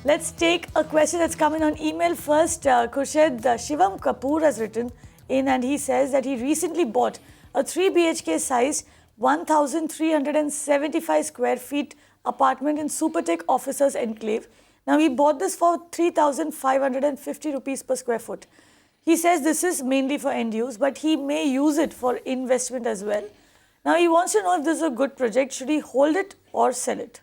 Let's take a question that's coming on email first. Khurshed, Shivam Kapoor has written in and he says that he recently bought a 3 BHK size 1,375 square feet apartment in Supertech Officers Enclave. Now he bought this for 3,550 rupees per square foot. He says this is mainly for end use, but he may use it for investment as well. Now he wants to know if this is a good project. Should he hold it or sell it?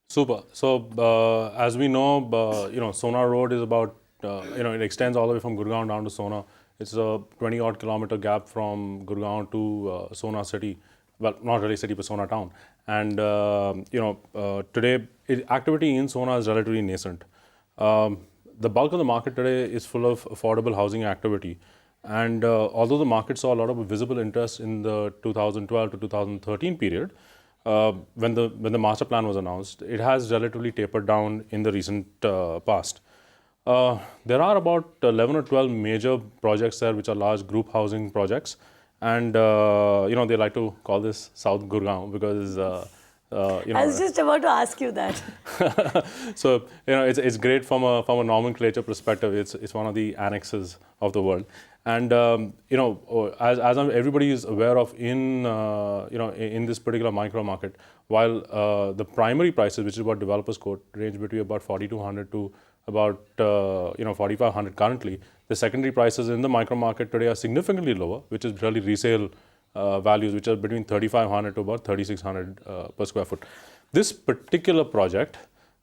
Super. So as we know, Sohna Road is about, it extends all the way from Gurgaon down to Sohna. It's a 20-odd kilometer gap from Gurgaon to Sohna city. Well, not really city, but Sohna town. And, today, activity in Sohna is relatively nascent. The bulk of the market today is full of affordable housing activity. And although the market saw a lot of visible interest in the 2012 to 2013 period, when the master plan was announced, it has relatively tapered down in the recent past. There are about 11 or 12 major projects there, which are large group housing projects. And, they like to call this South Gurgaon because, I was just about to ask you that. So, it's great from a nomenclature perspective. It's one of the annexes of the world. And, as everybody is aware of in this particular micro market, while the primary prices, which is what developers quote, range between about 4,200 to about 4,500 currently, the secondary prices in the micro market today are significantly lower, which is really resale values, which are between 3,500 to about 3,600 per square foot. This particular project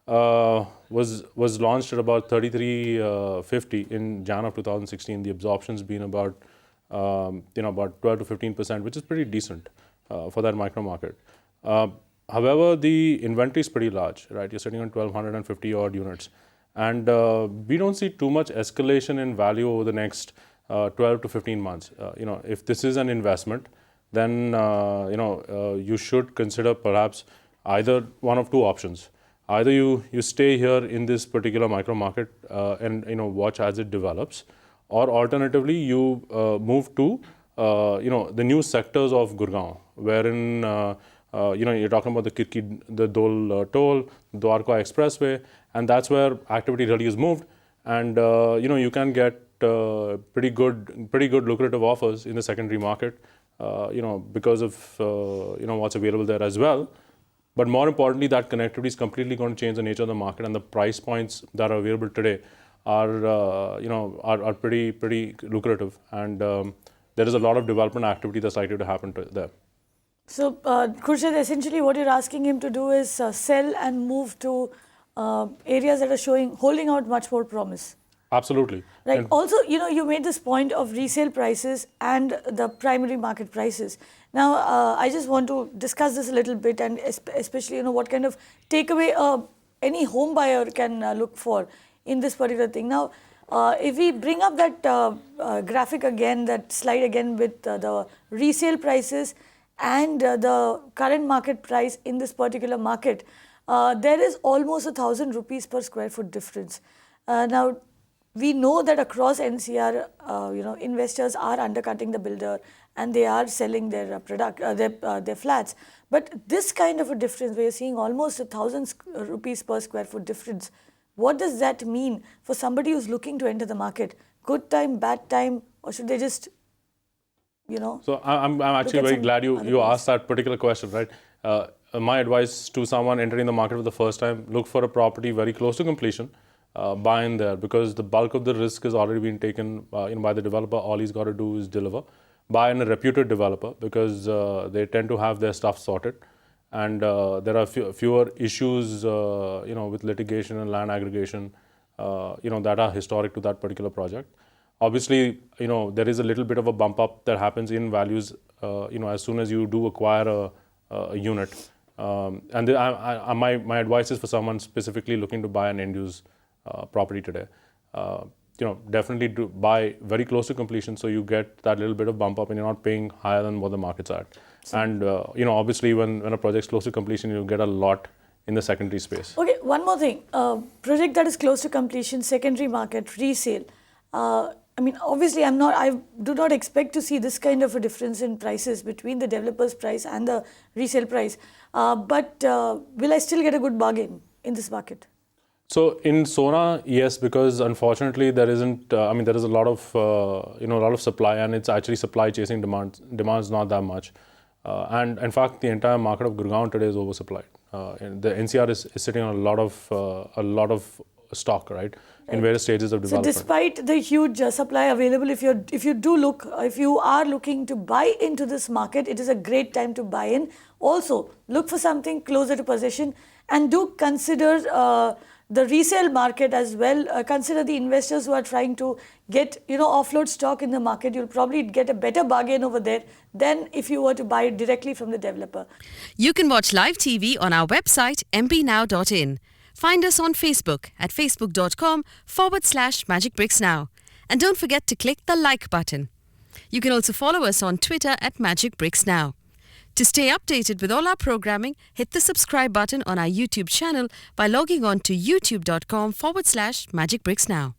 was launched at about 3,350 in Jan of 2016. The absorption's been about about 12 to 15%, which is pretty decent for that micro market. However, the inventory is pretty large, right? You're sitting on 1,250 odd units, and we don't see too much escalation in value over the next 12 to 15 months. If this is an investment, then you should consider perhaps either one of two options. Either you stay here in this particular micro market and watch as it develops, or alternatively you move to the new sectors of Gurgaon, wherein you're talking about the Dole toll, Dwarka Expressway, and that's where activity really is moved, and you can get pretty good lucrative offers in the secondary market, because of what's available there as well. But more importantly, that connectivity is completely going to change the nature of the market, and the price points that are available today are pretty lucrative, and there is a lot of development activity that's likely to happen there. So, Khurshed, essentially what you're asking him to do is sell and move to areas that are holding out much more promise. Absolutely. Right. And also, you made this point of resale prices and the primary market prices. Now, I just want to discuss this a little bit, and especially, what kind of takeaway any home buyer can look for in this particular thing. Now, if we bring up that graphic again, that slide again with the resale prices and the current market price in this particular market, there is almost 1,000 rupees per square foot difference. Now, we know that across NCR, investors are undercutting the builder and they are selling their their flats. But this kind of a difference, where you're seeing almost 1,000 rupees per square foot difference, what does that mean for somebody who's looking to enter the market? Good time, bad time, or should they just, So I'm actually very glad you asked that particular question, right? My advice to someone entering the market for the first time: look for a property very close to completion. Buy in there, because the bulk of the risk has already been taken by the developer. All he's got to do is deliver. Buy in a reputed developer, because they tend to have their stuff sorted, and there are fewer issues with litigation and land aggregation that are historic to that particular project. Obviously, there is a little bit of a bump up that happens in values as soon as you do acquire a unit, and my advice is for someone specifically looking to buy an end use property today, definitely do buy very close to completion, so you get that little bit of bump up and you're not paying higher than what the market's at. And obviously when a project's close to completion, you get a lot in the secondary space. Okay, one more thing. Project that is close to completion, secondary market, resale. Obviously I do not expect to see this kind of a difference in prices between the developer's price and the resale price. But will I still get a good bargain in this market? So in Sohna, yes, because unfortunately there isn't. There is a lot of supply, and it's actually supply chasing demand. Demand's not that much, and in fact, the entire market of Gurgaon today is oversupplied. And the NCR is sitting on a lot of stock, right, in various stages of So development. despite the huge supply available, if you are looking to buy into this market, it is a great time to buy in. Also, look for something closer to possession, and do consider the resale market as well. Consider the investors who are trying to get offload stock in the market. You'll probably get a better bargain over there than if you were to buy it directly from the developer. You can watch live TV on our website mpnow.in. Find us on Facebook at facebook.com/magicbricksnow. And don't forget to click the like button. You can also follow us on Twitter at magicbricksnow. To stay updated with all our programming, hit the subscribe button on our YouTube channel by logging on to youtube.com/magicbricksnow.